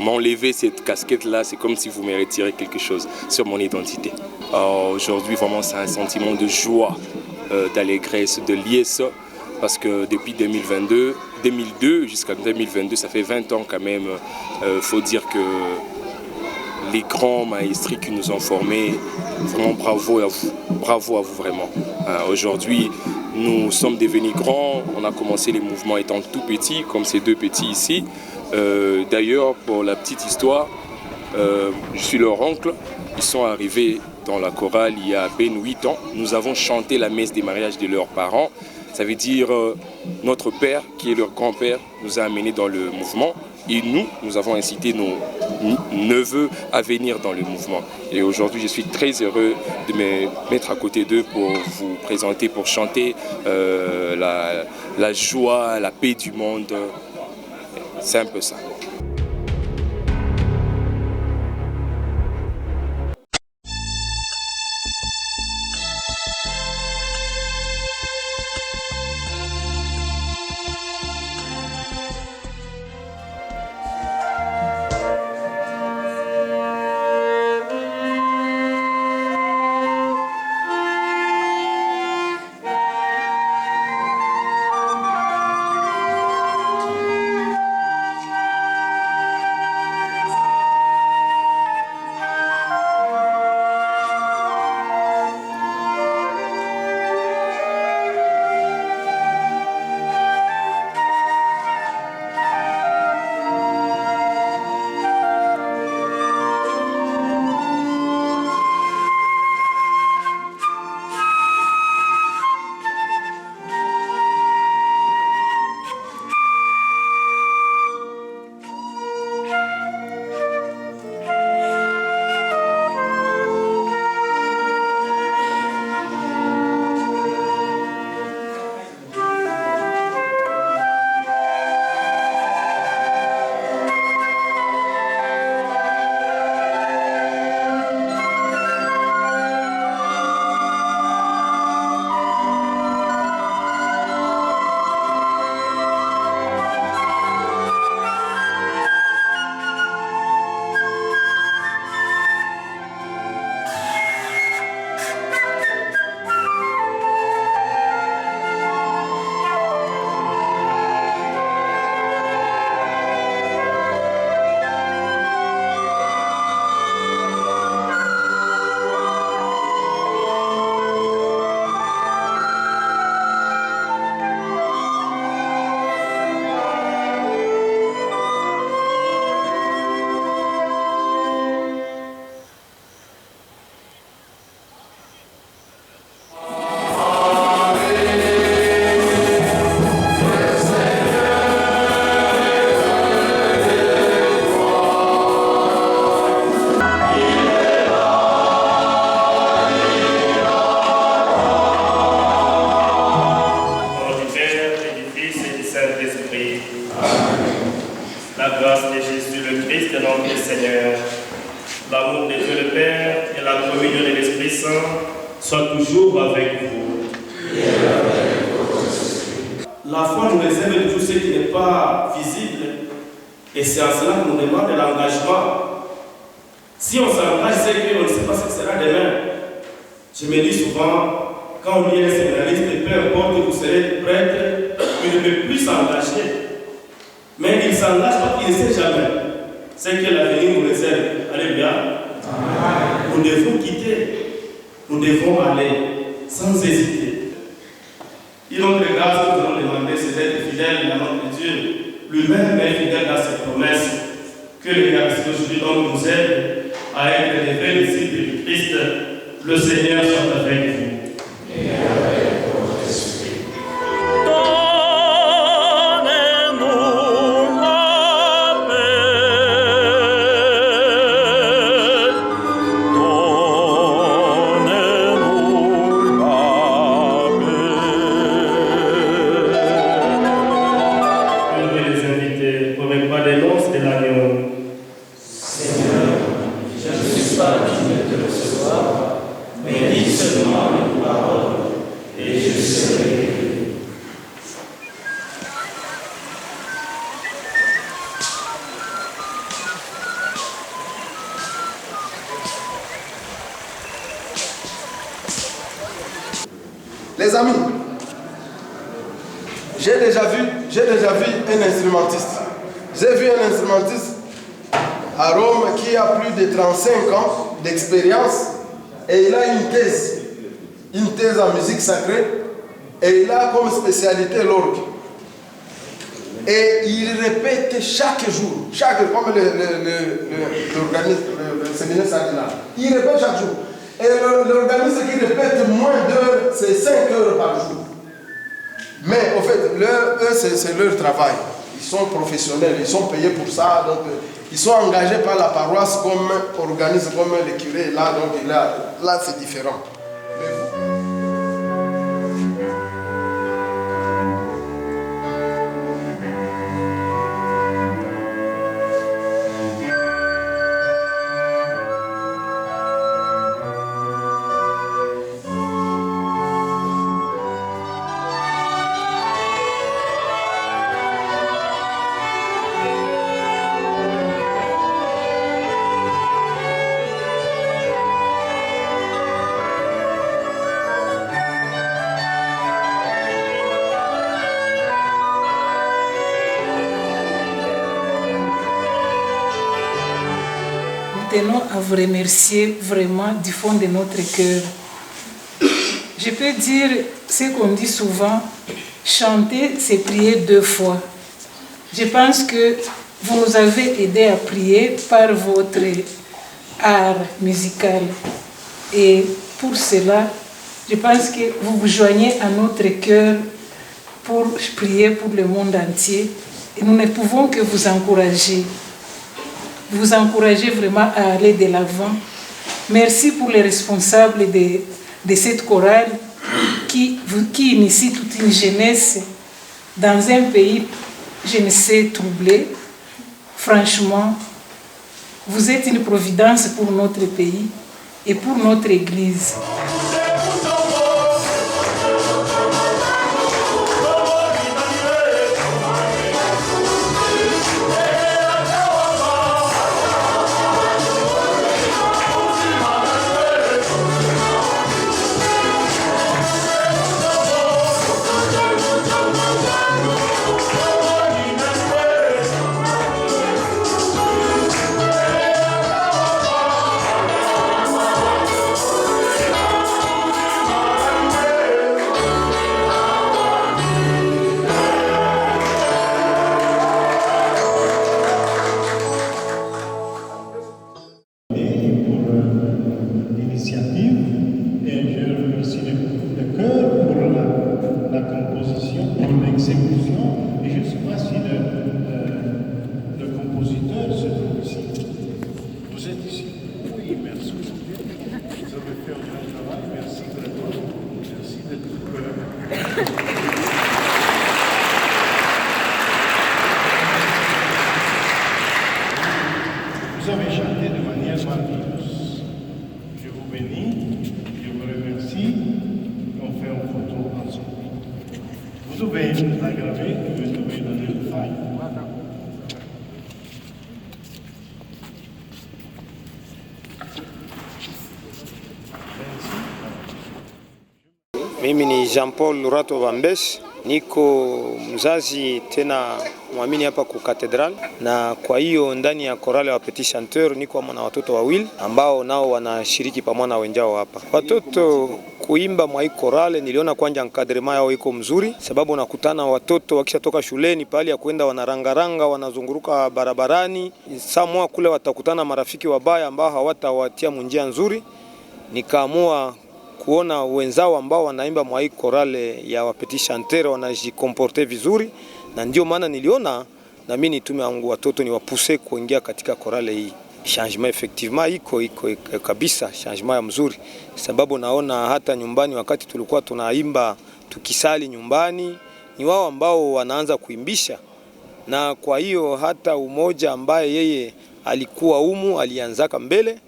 m'enlevez cette casquette-là, c'est comme si vous me retirez quelque chose sur mon identité. Aujourd'hui, vraiment, c'est un sentiment de joie, d'allégresse, de liesse, parce que depuis 2002 jusqu'à 2022, ça fait 20 ans quand même. Faut dire que les grands maestros qui nous ont formés, vraiment bravo à vous vraiment. Aujourd'hui, nous sommes devenus grands, on a commencé les mouvements étant tout petits, comme ces deux petits ici. D'ailleurs, pour la petite histoire, je suis leur oncle, ils sont arrivés dans la chorale il y a à peine 8 ans. Nous avons chanté la messe des mariages de leurs parents. Ça veut dire notre père, qui est leur grand-père, nous a amenés dans le mouvement. Et nous avons incité nos neveux à venir dans le mouvement. Et aujourd'hui, je suis très heureux de me mettre à côté d'eux pour vous présenter, pour chanter la joie, la paix du monde. C'est un peu ça. soit toujours avec vous. La foi nous réserve tout ce qui n'est pas visible et c'est en cela qu'on nous demande de l'engagement. Si on s'engage, c'est qu'on ne sait pas ce que sera demain. Je me dis souvent, quand on est un séminariste, peu importe que vous serez prêtre, il ne peut plus s'engager. Mais il ne s'engage pas, il ne sait jamais. C'est que l'avenir nous réserve. Alléluia. Nous devons quitter. Nous devons aller sans hésiter. Une autre grâce que nous allons demander, c'est d'être fidèle à notre Dieu. Lui-même est fidèle à ses promesses. Que les grâces d'aujourd'hui nous aident à être des vrais disciples du Christ. Le Seigneur soit avec vous. Et avec votre esprit. Les amis, j'ai déjà vu un instrumentiste. J'ai vu un instrumentiste à Rome qui a plus de 35 ans d'expérience et il a une thèse en musique sacrée et il a comme spécialité l'orgue. Et il répète chaque jour, comme l'organisme, le séminaire là, il répète chaque jour. Et l'organisme qui répète moins d'heures, c'est 5 heures par jour. Mais au fait, eux, c'est leur travail. Ils sont professionnels, ils sont payés pour ça. Donc, ils sont engagés par la paroisse comme organisme, comme le curé. Là, donc, là c'est différent. Tenons à vous remercier vraiment du fond de notre cœur. Je peux dire ce qu'on dit souvent, chanter, c'est prier 2 fois. Je pense que vous nous avez aidés à prier par votre art musical. Et pour cela, je pense que vous vous joignez à notre cœur pour prier pour le monde entier. Et nous ne pouvons que vous encourager. Vous encouragez vraiment à aller de l'avant. Merci pour les responsables de cette chorale qui initie toute une jeunesse dans un pays, je ne sais, troublé. Franchement, vous êtes une providence pour notre pays et pour notre Église. Souvent aggravé, je vais trouver dans une faille. Mimi ni Jean-Paul Lurato Bambesh, niko mzazi tena mwamini hapa ku Cathedral, na kwa hiyo ndani ya korale wa Petit Chanteur niko na watoto wawili ambao nao wanashiriki pamoja na wenzao hapa. Watoto kuimba mwa hii korale niliona kwanja encadrement yao iko mzuri, sababu nakutana watoto wakishatoka shuleni pale ya kwenda wanarangaranga, wanazunguruka barabarani, samwa kule watakutana marafiki wabaya ambao hawatawatia munjia nzuri. Nikaamua kuona wenzao ambao wanaimba mwa hii korale ya Petit Chanteur wanajikomporte vizuri, na ndio maana niliona na mimi nitume wangu watoto ni wapuse kuingia katika korale hii. Changement effectivement iko kabisa, changement ya mzuri, sababu naona hata nyumbani wakati tulikuwa tunaimba tukisali nyumbani ni wao ambao wanaanza kuimbisha, na kwa hiyo hata umoja ambaye yeye alikuwa umu alianzaka mbele,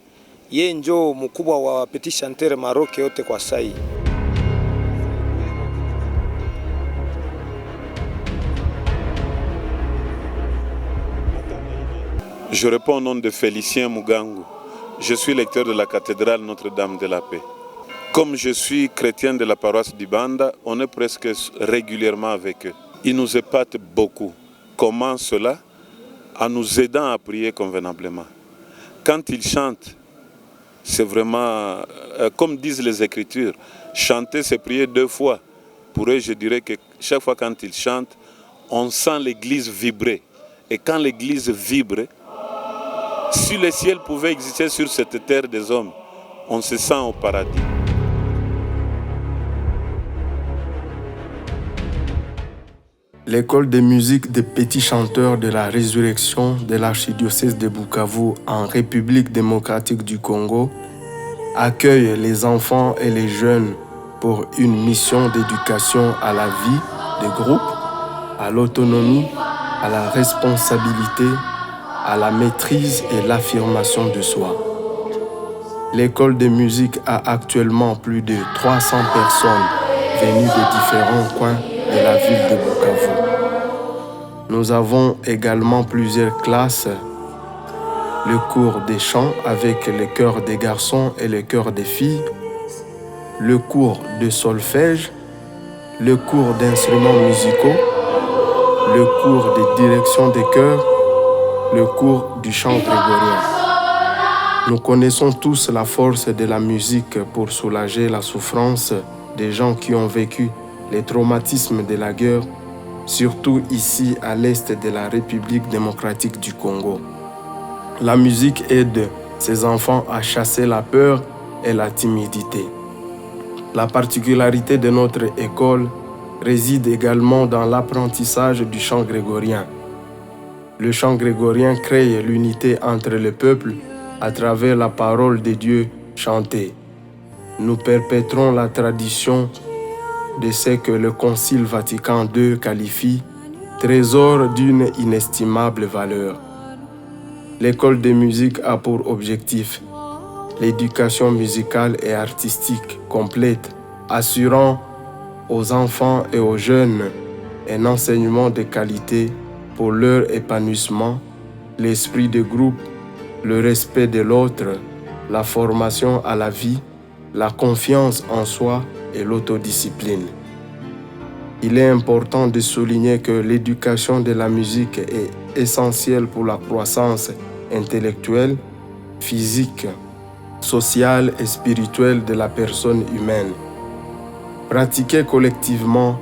yeye njo mkubwa wa Petit Chanteur Maroc yote kwa sai. Je réponds au nom de Félicien Mugangu. Je suis lecteur de la cathédrale Notre-Dame de la Paix. Comme je suis chrétien de la paroisse du Banda, on est presque régulièrement avec eux. Ils nous épatent beaucoup. Comment cela? En nous aidant à prier convenablement. Quand ils chantent, c'est vraiment, comme disent les Écritures, chanter c'est prier deux fois. Pour eux, je dirais que chaque fois quand ils chantent, on sent l'église vibrer. Et quand l'église vibre, si le ciel pouvait exister sur cette terre des hommes, on se sent au paradis. L'école de musique des petits chanteurs de la résurrection de l'archidiocèse de Bukavu en République démocratique du Congo accueille les enfants et les jeunes pour une mission d'éducation à la vie de groupe, à l'autonomie, à la responsabilité, à la maîtrise et l'affirmation de soi. L'école de musique a actuellement plus de 300 personnes venues de différents coins de la ville de Bukavu. Nous avons également plusieurs classes, le cours des chants avec le chœur des garçons et le chœur des filles, le cours de solfège, le cours d'instruments musicaux, le cours de direction des chœurs, le cours du chant grégorien. Nous connaissons tous la force de la musique pour soulager la souffrance des gens qui ont vécu les traumatismes de la guerre, surtout ici à l'est de la République démocratique du Congo. La musique aide ces enfants à chasser la peur et la timidité. La particularité de notre école réside également dans l'apprentissage du chant grégorien. Le chant grégorien crée l'unité entre le peuple à travers la parole de Dieu chantée. Nous perpétrons la tradition de ce que le Concile Vatican II qualifie trésor d'une inestimable valeur. L'école de musique a pour objectif l'éducation musicale et artistique complète, assurant aux enfants et aux jeunes un enseignement de qualité pour leur épanouissement, l'esprit de groupe, le respect de l'autre, la formation à la vie, la confiance en soi et l'autodiscipline. Il est important de souligner que l'éducation de la musique est essentielle pour la croissance intellectuelle, physique, sociale et spirituelle de la personne humaine. Pratiquer collectivement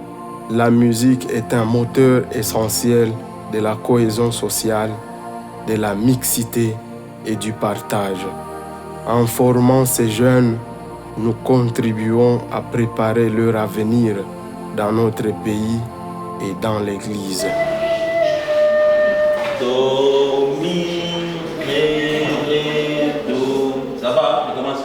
la musique est un moteur essentiel de la cohésion sociale, de la mixité et du partage. En formant ces jeunes, nous contribuons à préparer leur avenir dans notre pays et dans l'Église. Ça va, on commence.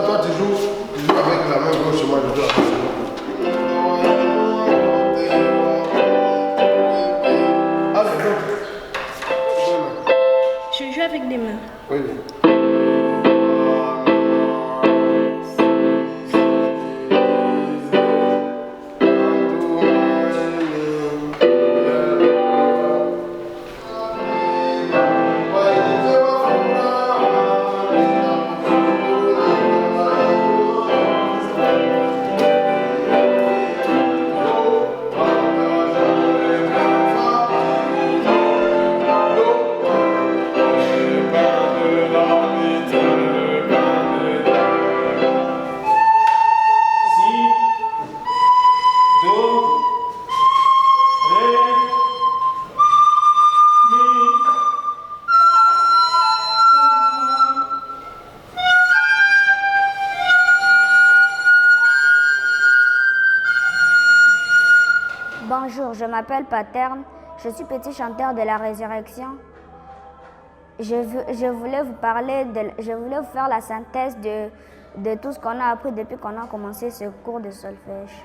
toi tu joues avec la main gauche, moi je joue avec la main. Je joue avec des mains. Oui. Bonjour, je m'appelle Paterne, je suis petit chanteur de la résurrection. Je voulais vous faire la synthèse de tout ce qu'on a appris depuis qu'on a commencé ce cours de solfège.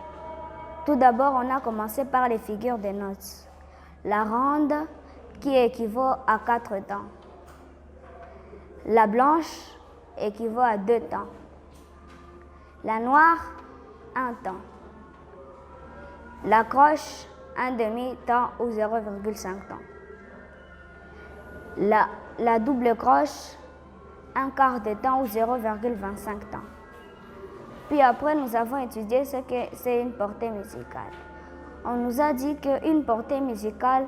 Tout d'abord, on a commencé par les figures des notes. La ronde qui équivaut à 4 temps. La blanche équivaut à 2 temps. La noire, 1 temps. La croche, 1 demi-temps ou 0,5 temps. La double croche, 1 quart de temps ou 0,25 temps. Puis après, nous avons étudié ce que c'est une portée musicale. On nous a dit qu'une portée musicale,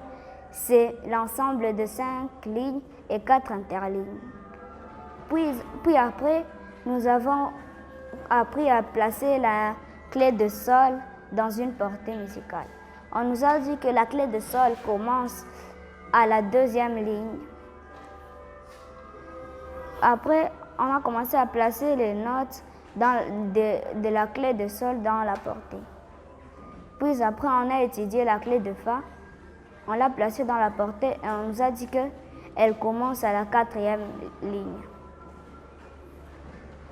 c'est l'ensemble de 5 lignes et 4 interlignes. Puis après, nous avons appris à placer la clé de sol dans une portée musicale. On nous a dit que la clé de sol commence à la 2e ligne. Après, on a commencé à placer les notes de la clé de sol dans la portée. Puis après, on a étudié la clé de Fa. On l'a placée dans la portée et on nous a dit qu'elle commence à la 4e ligne.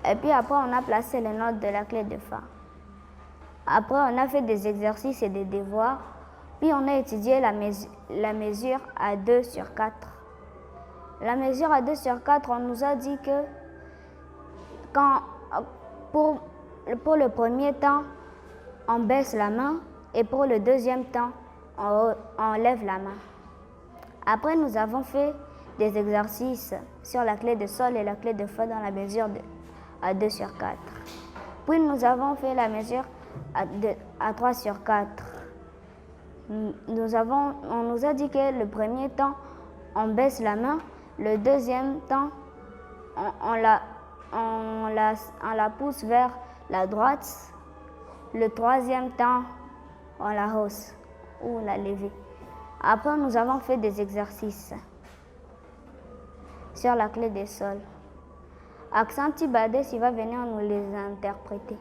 Et puis après, on a placé les notes de la clé de Fa. Après, on a fait des exercices et des devoirs. Puis on a étudié la mesure à 2 sur 4. La mesure à 2 sur 4, on nous a dit que pour le premier temps, on baisse la main et pour le deuxième temps, on lève la main. Après, nous avons fait des exercices sur la clé de sol et la clé de Fa dans la mesure à 2 sur 4. Puis nous avons fait la mesure à 3 sur 4. On nous a dit que le premier temps, on baisse la main. Le deuxième temps, on la pousse vers la droite. Le troisième temps, on la hausse ou la lève. Après, nous avons fait des exercices sur la clé de sol. Aksanti Bades, il va venir nous les interpréter.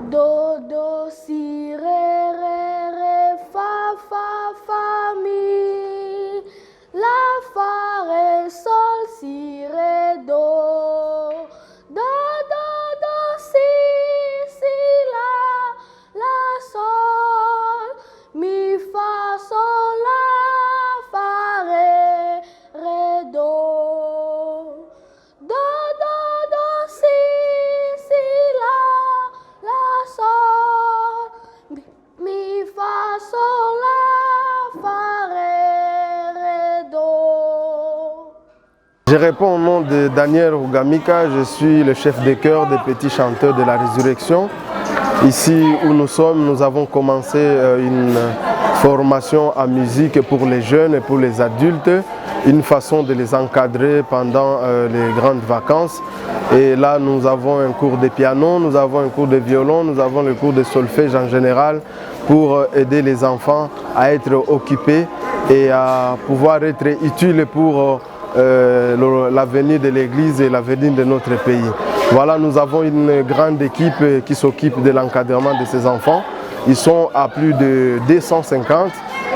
Do, do, si, ré, ré, ré, fa, fa, fa, mi. La, fa, ré, sol, si, ré, do. Do, do, do, si, la, sol. Mi, fa, sol, la, fa, ré, do. Do, do, do, si, la, sol. Mi, fa, sol, la, fa, ré, do. Je réponds au nom de Daniel Rugamika, je suis le chef de chœur des petits chanteurs de la résurrection. Ici où nous sommes, nous avons commencé une formation en musique pour les jeunes et pour les adultes, une façon de les encadrer pendant les grandes vacances. Et là, nous avons un cours de piano, nous avons un cours de violon, nous avons le cours de solfège en général pour aider les enfants à être occupés et à pouvoir être utiles pour l'avenir de l'Église et l'avenir de notre pays. Voilà, nous avons une grande équipe qui s'occupe de l'encadrement de ces enfants. Ils sont à plus de 250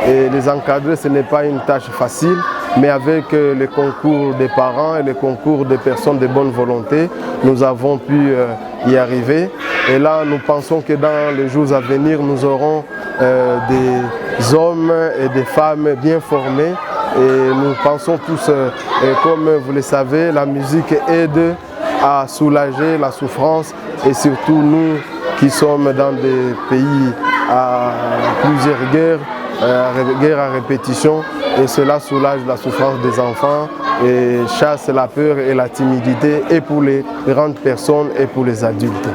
Et les encadrer, ce n'est pas une tâche facile, mais avec le concours des parents et le concours des personnes de bonne volonté, nous avons pu y arriver. Et là, nous pensons que dans les jours à venir, nous aurons des hommes et des femmes bien formés. Et nous pensons tous, comme vous le savez, la musique aide à soulager la souffrance, et surtout nous qui sommes dans des pays à plusieurs guerres à répétition, et cela soulage la souffrance des enfants et chasse la peur et la timidité, et pour les grandes personnes et pour les adultes.